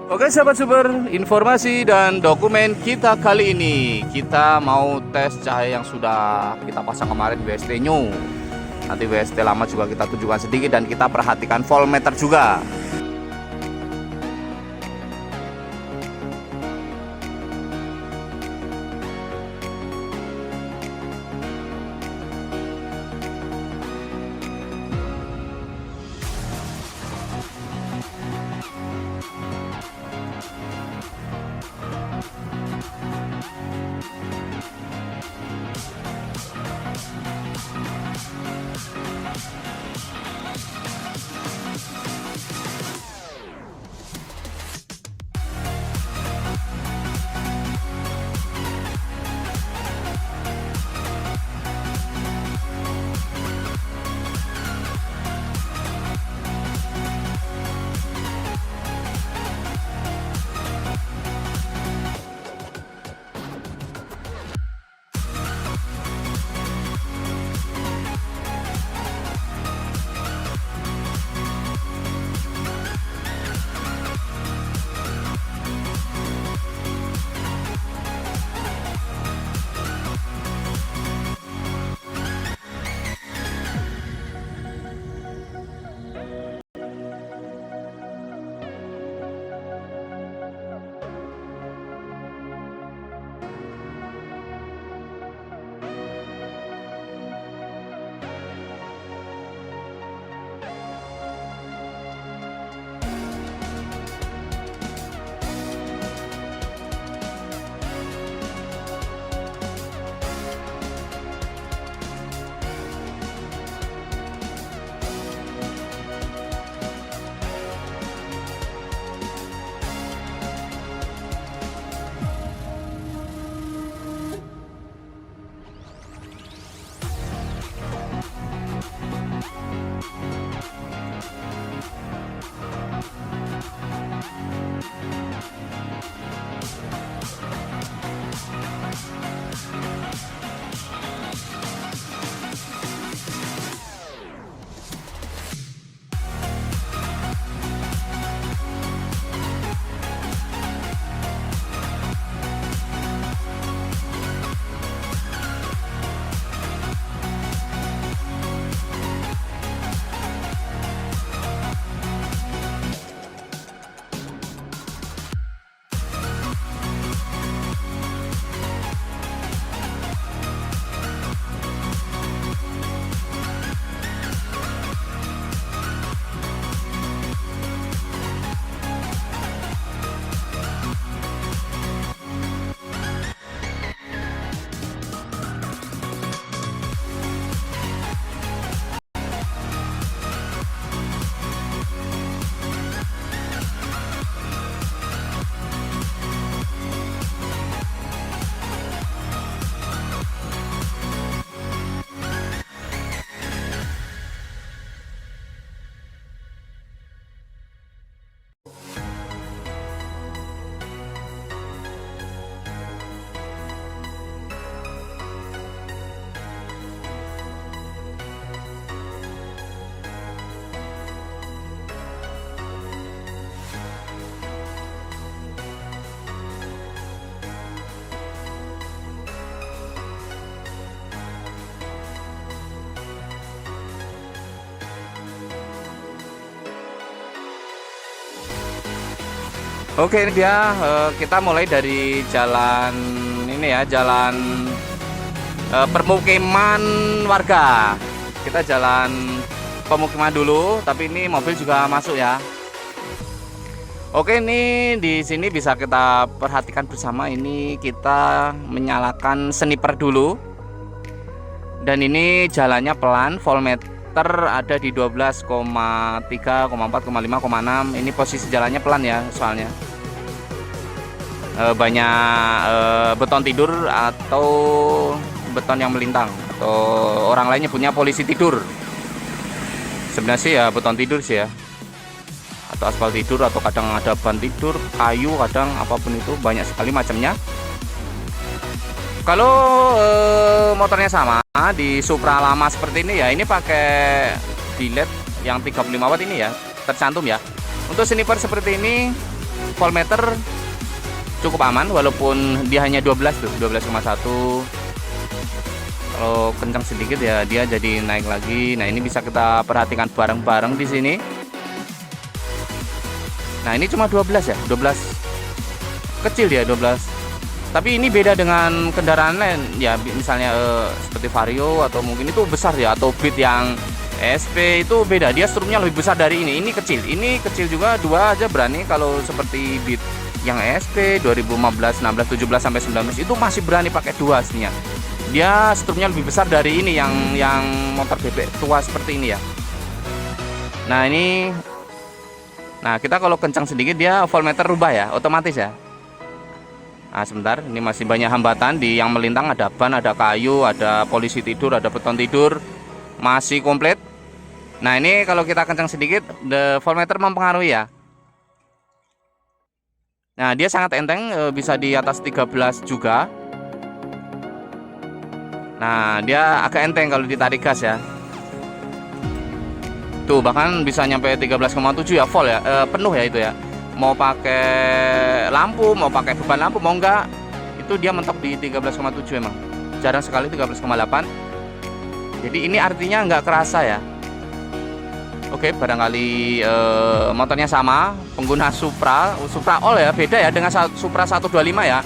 Oke sahabat super, informasi dan dokumen kita kali ini kita mau tes cahaya yang sudah kita pasang kemarin WST new. Nanti WST lama juga kita tunjukkan sedikit dan kita perhatikan voltmeter juga. Oke, ini dia kita mulai dari jalan ini ya, jalan permukiman warga. Kita jalan pemukiman dulu, tapi ini mobil juga masuk ya. Oke, ini di sini bisa kita perhatikan bersama, ini kita menyalakan sniper dulu. Dan ini jalannya pelan, voltmeter ada di 12,3, 4,5, 6. Ini posisi jalannya pelan ya, soalnya banyak beton tidur atau beton yang melintang, atau orang lainnya punya polisi tidur. Sebenarnya sih ya beton tidur sih ya, atau aspal tidur, atau kadang ada ban tidur, kayu, kadang apapun itu, banyak sekali macamnya. Kalau motornya sama di Supra lama seperti ini ya, ini pakai biled yang 35 watt ini ya, tercantum ya. Untuk sniper seperti ini voltmeter cukup aman, walaupun dia hanya 12 tuh, 12,1. Kalau kencang sedikit ya dia jadi naik lagi. Nah, ini bisa kita perhatikan bareng-bareng di sini. Nah, ini cuma 12 ya, 12 kecil dia 12. Tapi ini beda dengan kendaraan lain ya, misalnya seperti Vario atau mungkin itu besar ya, atau Beat yang SP itu beda, dia strumnya lebih besar dari ini. Ini kecil juga, 2 aja berani. Kalau seperti Beat yang SP 2015, 16, 17 sampai 19 itu masih berani pakai 2 aslinya. Dia strumnya lebih besar dari ini yang motor bebek tua seperti ini ya. Nah, ini, nah kita kalau kencang sedikit dia voltmeter rubah ya, otomatis ya. Nah, sebentar, ini masih banyak hambatan di yang melintang, ada ban, ada kayu, ada polisi tidur, ada beton tidur, masih komplit. Nah, ini kalau kita kencang sedikit, the voltmeter mempengaruhi ya. Nah, dia sangat enteng, bisa di atas 13 juga. Nah, dia agak enteng kalau ditarik gas ya. Tuh, bahkan bisa nyampe 13,7 ya, volt ya, penuh ya itu ya. Mau pakai lampu, mau pakai beban lampu, mau enggak, itu dia mentok di 13,7 emang. Jarang sekali 13,8. Jadi ini artinya nggak kerasa ya. Oke, barangkali motornya sama, pengguna Supra All ya, beda ya dengan Supra 125 ya.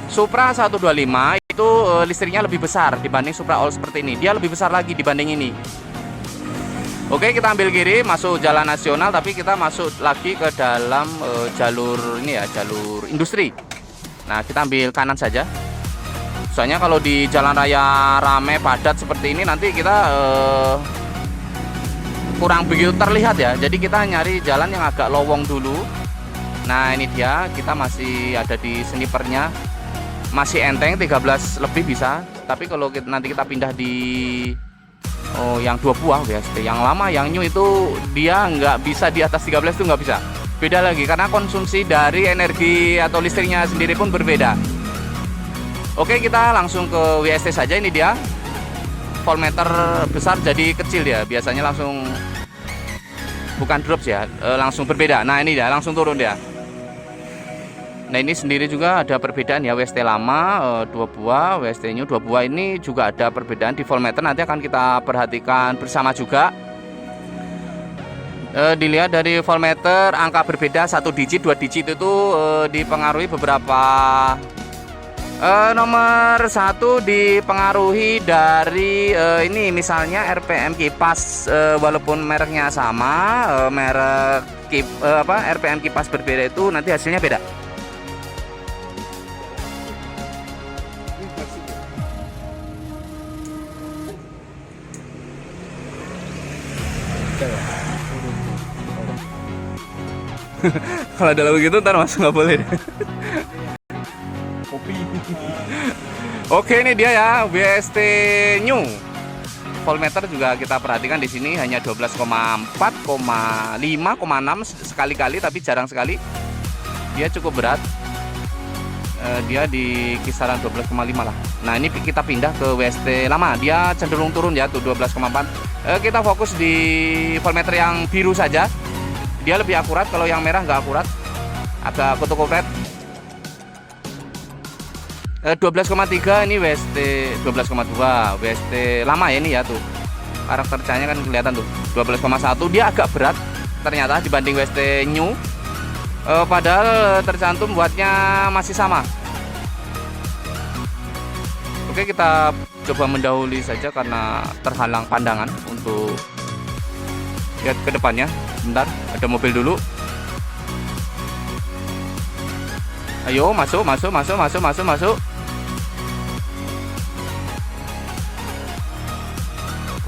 Supra 125 itu listriknya lebih besar dibanding Supra All seperti ini. Dia lebih besar lagi dibanding ini. Oke, kita ambil kiri masuk jalan nasional, tapi kita masuk lagi ke dalam jalur ini ya, jalur industri. Nah, kita ambil kanan saja. Soalnya kalau di jalan raya rame padat seperti ini nanti kita kurang begitu terlihat ya. Jadi kita nyari jalan yang agak lowong dulu. Nah, ini dia, kita masih ada di snipernya. Masih enteng, 13 lebih bisa. Tapi kalau nanti kita pindah di yang 2 buah VST yang lama, yang new itu dia nggak bisa di atas 13 itu nggak bisa. Beda lagi karena konsumsi dari energi atau listriknya sendiri pun berbeda. Oke, kita langsung ke WST saja. Ini dia, voltmeter besar jadi kecil dia. Biasanya langsung bukan drops ya, langsung berbeda. Nah, ini dia langsung turun dia. Nah, ini sendiri juga ada perbedaan ya, WST lama 2 buah, WST new 2 buah. Ini juga ada perbedaan di voltmeter, nanti akan kita perhatikan bersama juga. Dilihat dari voltmeter, angka berbeda 1 digit 2 digit itu dipengaruhi beberapa. Nomor 1 dipengaruhi dari ini misalnya RPM kipas, walaupun mereknya sama, merek RPM kipas berbeda itu nanti hasilnya beda. Kalau dalam begitu ntar masuk nggak boleh deh. Kopi. Oke, ini dia ya, WST new. Voltmeter juga kita perhatikan di sini hanya 12,4, 5,6 sekali-kali, tapi jarang sekali. Dia cukup berat. Dia di kisaran 12,5 lah. Nah, ini kita pindah ke WST lama. Dia cenderung turun ya, tuh 12,4. Kita fokus di voltmeter yang biru saja. Dia lebih akurat, kalau yang merah nggak akurat, agak kutu-kupret. 12,3 ini WST 12,2 WST lama ya, ini ya tuh karakter cahaya kan kelihatan tuh 12,1. Dia agak berat ternyata dibanding WST new, padahal tercantum buatnya masih sama. Oke, kita coba mendahului saja karena terhalang pandangan untuk lihat ke depannya. Bentar, ada mobil dulu. Ayo, masuk.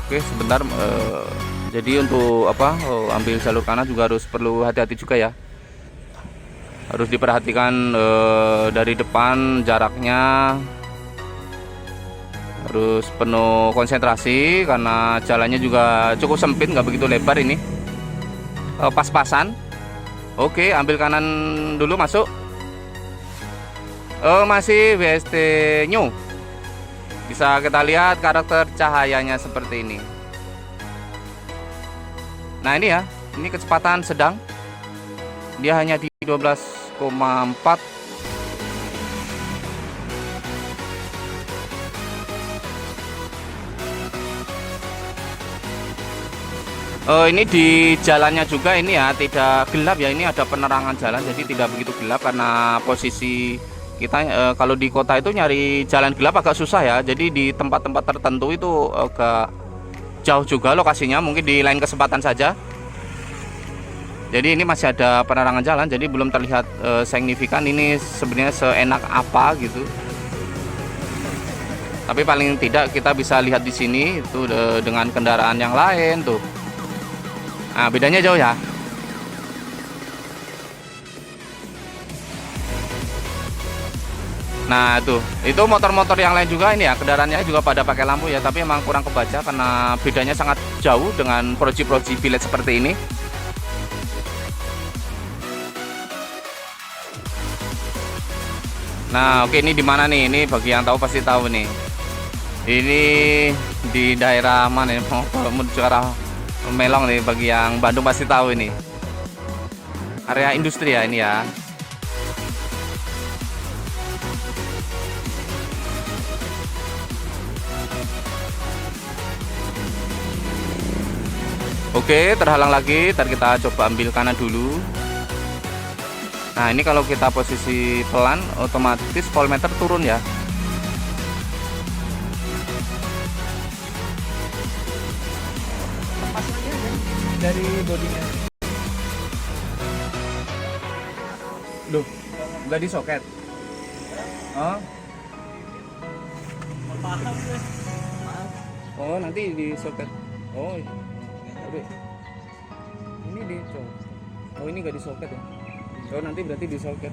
Oke, sebentar. Jadi untuk ambil jalur kanan juga harus perlu hati-hati juga ya. Harus diperhatikan dari depan jaraknya harus penuh konsentrasi karena jalannya juga cukup sempit, nggak begitu lebar ini. Pas-pasan. Oke, ambil kanan dulu, masuk. Masih WST new. Bisa kita lihat karakter cahayanya seperti ini. Nah, ini ya, ini kecepatan sedang. Dia hanya di 12 12,4. Ini di jalannya juga ini ya tidak gelap ya, ini ada penerangan jalan jadi tidak begitu gelap karena posisi kita kalau di kota itu nyari jalan gelap agak susah ya. Jadi di tempat-tempat tertentu itu agak jauh juga lokasinya, mungkin di lain kesempatan saja. Jadi ini masih ada penerangan jalan jadi belum terlihat signifikan ini sebenarnya seenak apa gitu. Tapi paling tidak kita bisa lihat di sini itu dengan kendaraan yang lain tuh. Nah, bedanya jauh ya. Nah, itu motor-motor yang lain juga ini ya, kendaraannya juga pada pakai lampu ya, tapi emang kurang kebaca karena bedanya sangat jauh dengan proji-proji village seperti ini. Nah, oke, ini di mana nih? Ini bagi yang tahu pasti tahu nih. Ini di daerah mana ini? Menuju arah Melong nih, bagi yang Bandung pasti tahu ini. Area industri ya ini ya. Oke, terhalang lagi. Ntar kita coba ambil kanan dulu. Nah, ini kalau kita posisi pelan otomatis voltmeter turun ya. Dari bodinya. Duh, nggak di soket. Oh. Paham gue. Oh, nanti di soket. Oh. Ini di Oh, ini nggak di soket ya. Oh, nanti berarti di soket.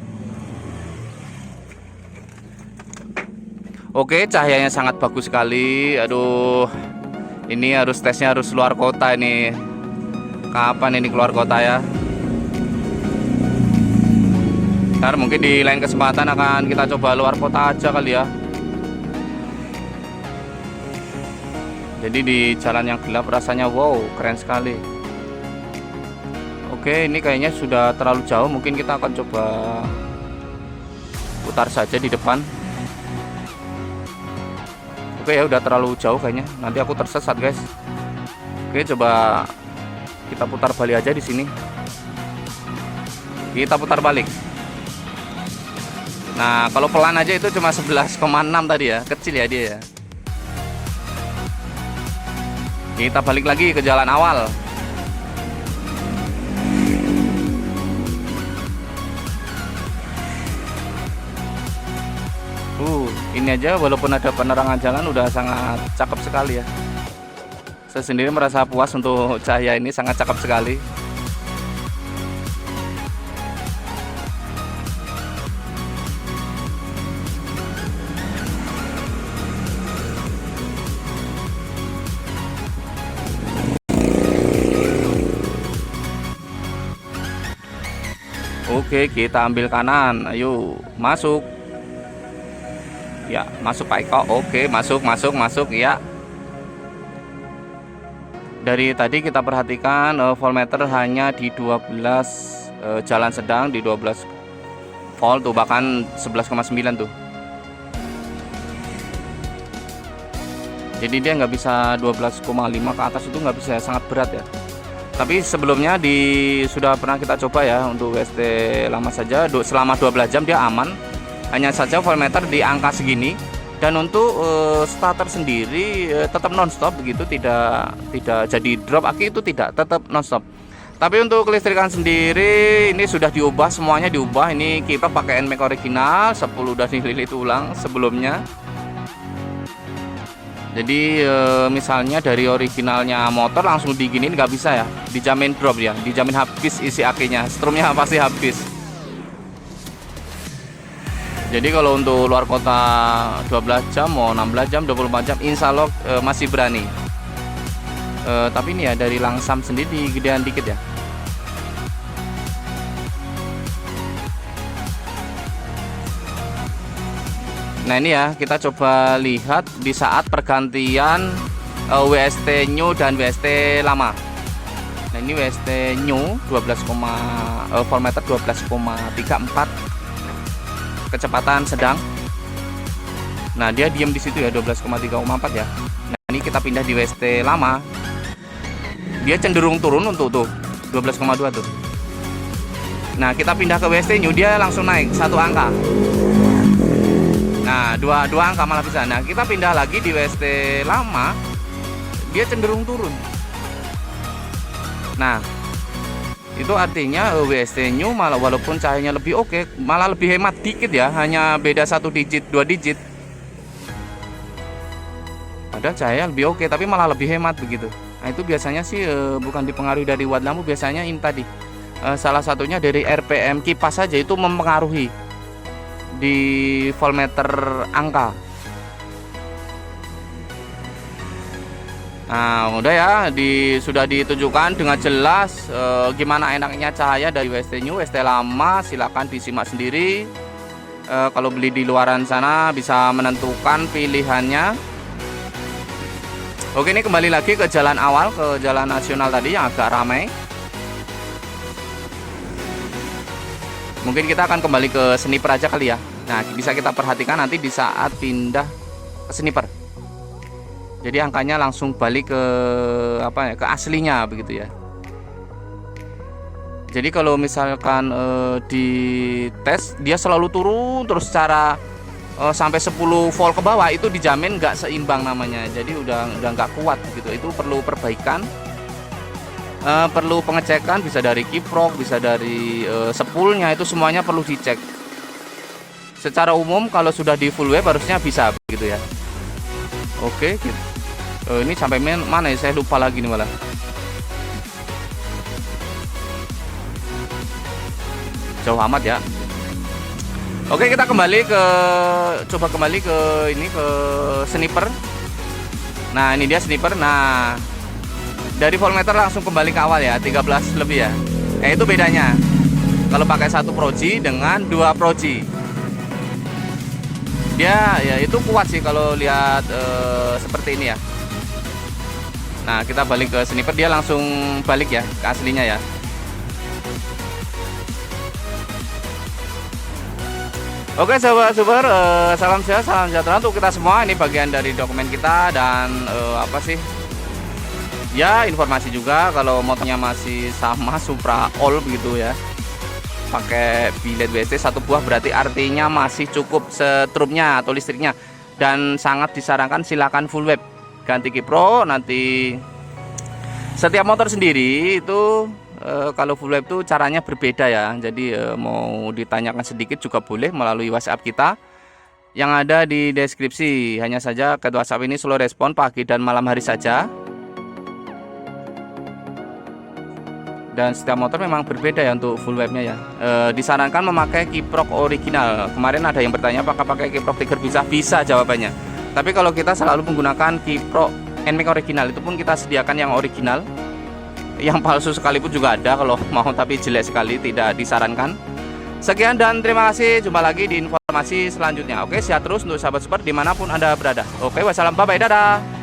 Oke, cahayanya sangat bagus sekali. Aduh. Ini harus tesnya harus luar kota ini. Kapan ini keluar kota ya? Ntar mungkin di lain kesempatan akan kita coba luar kota aja kali ya. Jadi di jalan yang gelap rasanya wow, keren sekali. Oke, ini kayaknya sudah terlalu jauh. Mungkin kita akan coba putar saja di depan. Oke ya, udah terlalu jauh kayaknya. Nanti aku tersesat guys. Oke, coba kita putar balik aja di sini. Kita putar balik. Nah, kalau pelan aja itu cuma 11,6 tadi ya, kecil ya dia ya. Kita balik lagi ke jalan awal. Ini aja walaupun ada penerangan jalan udah sangat cakep sekali ya. Saya sendiri merasa puas untuk cahaya ini, sangat cakep sekali. Oke, kita ambil kanan. Ayo, masuk. Ya, masuk Pak Eko. Oke, masuk ya. Dari tadi kita perhatikan voltmeter hanya di 12 jalan sedang di 12 volt tuh, bahkan 11,9 tuh. Jadi dia nggak bisa 12,5 ke atas, itu nggak bisa, sangat berat ya. Tapi sebelumnya sudah pernah kita coba ya untuk WST lama saja, selama 12 jam dia aman. Hanya saja voltmeter di angka segini, dan untuk starter sendiri tetap nonstop begitu, tidak jadi drop aki, itu tidak, tetap nonstop. Tapi untuk kelistrikan sendiri ini sudah diubah, semuanya diubah. Ini kita pakai NMAX original 10 udah dililit ulang sebelumnya. Jadi misalnya dari originalnya motor langsung diginin nggak bisa ya, dijamin drop ya, dijamin habis isi akinya, strumnya pasti habis. Jadi kalau untuk luar kota 12 jam, mau 16 jam, 24 jam, insya Allah masih berani. Tapi ini ya dari langsam sendiri gedean dikit ya. Nah ini ya, kita coba lihat di saat pergantian WST new dan WST lama. Nah ini WST New 12, voltmeter 12,34, kecepatan sedang. Nah, dia diam di situ ya 12,3,4 ya. Nah, ini kita pindah di WST lama. Dia cenderung turun untuk tuh 12,2 tuh. Nah, kita pindah ke WST New, dia langsung naik satu angka. Nah, dua angka malah bisa. Nah, kita pindah lagi di WST lama, dia cenderung turun. Nah, itu artinya WST New malah walaupun cahayanya lebih oke, malah lebih hemat dikit ya, hanya beda 1 digit 2 digit. Padahal cahaya lebih oke tapi malah lebih hemat begitu. Nah, itu biasanya sih bukan dipengaruhi dari watt lampu, biasanya ini tadi salah satunya dari RPM kipas saja itu mempengaruhi di voltmeter angka. Nah, udah ya, sudah ditunjukkan dengan jelas gimana enaknya cahaya dari WST New, WST lama. Silakan disimak sendiri. Kalau beli di luaran sana bisa menentukan pilihannya. Oke, ini kembali lagi ke jalan awal, ke jalan nasional tadi yang agak ramai. Mungkin kita akan kembali ke sniper aja kali ya. Nah, bisa kita perhatikan nanti di saat pindah ke sniper. Jadi angkanya langsung balik ke ke aslinya begitu ya. Jadi kalau misalkan di tes dia selalu turun terus secara sampai 10 volt ke bawah, itu dijamin nggak seimbang namanya. Jadi udah nggak kuat gitu. Itu perlu perbaikan, perlu pengecekan, bisa dari kiprok, bisa dari spoolnya, itu semuanya perlu dicek. Secara umum kalau sudah di full wave harusnya bisa begitu ya. Oke, gitu. Ini sampai mana ya? Saya lupa lagi nih malah. Jauh amat ya. Oke, kita coba kembali ke sniper. Nah, ini dia sniper. Nah, dari voltmeter langsung kembali ke awal ya, 13 lebih ya. Itu bedanya. Kalau pakai 1 Pro-G dengan 2 Pro-G. Dia ya itu kuat sih kalau lihat seperti ini ya. Nah, kita balik ke sniper, dia langsung balik ya ke aslinya ya. Oke sahabat super, salam sehat, salam sejahtera untuk kita semua. Ini bagian dari dokumen kita dan ya informasi juga kalau motornya masih sama Supra All begitu ya, pakai bilet WST 1 buah, berarti artinya masih cukup setrumnya atau listriknya, dan sangat disarankan silakan full wave. Ganti kipro nanti. Setiap motor sendiri itu kalau full wave itu caranya berbeda ya. Jadi mau ditanyakan sedikit juga boleh melalui WhatsApp kita yang ada di deskripsi. Hanya saja ke WhatsApp ini slow respon pagi dan malam hari saja. Dan setiap motor memang berbeda ya untuk full wave-nya ya. Disarankan memakai kiprok original. Kemarin ada yang bertanya apakah pakai kiprok Tiger bisa? Bisa jawabannya. Tapi kalau kita selalu menggunakan kiprok NMAX original, itu pun kita sediakan yang original. Yang palsu sekalipun juga ada kalau mau, tapi jelek sekali, tidak disarankan. Sekian dan terima kasih. Jumpa lagi di informasi selanjutnya. Oke, sehat terus untuk sahabat super dimanapun Anda berada. Oke, wassalam, bye bye, dadah.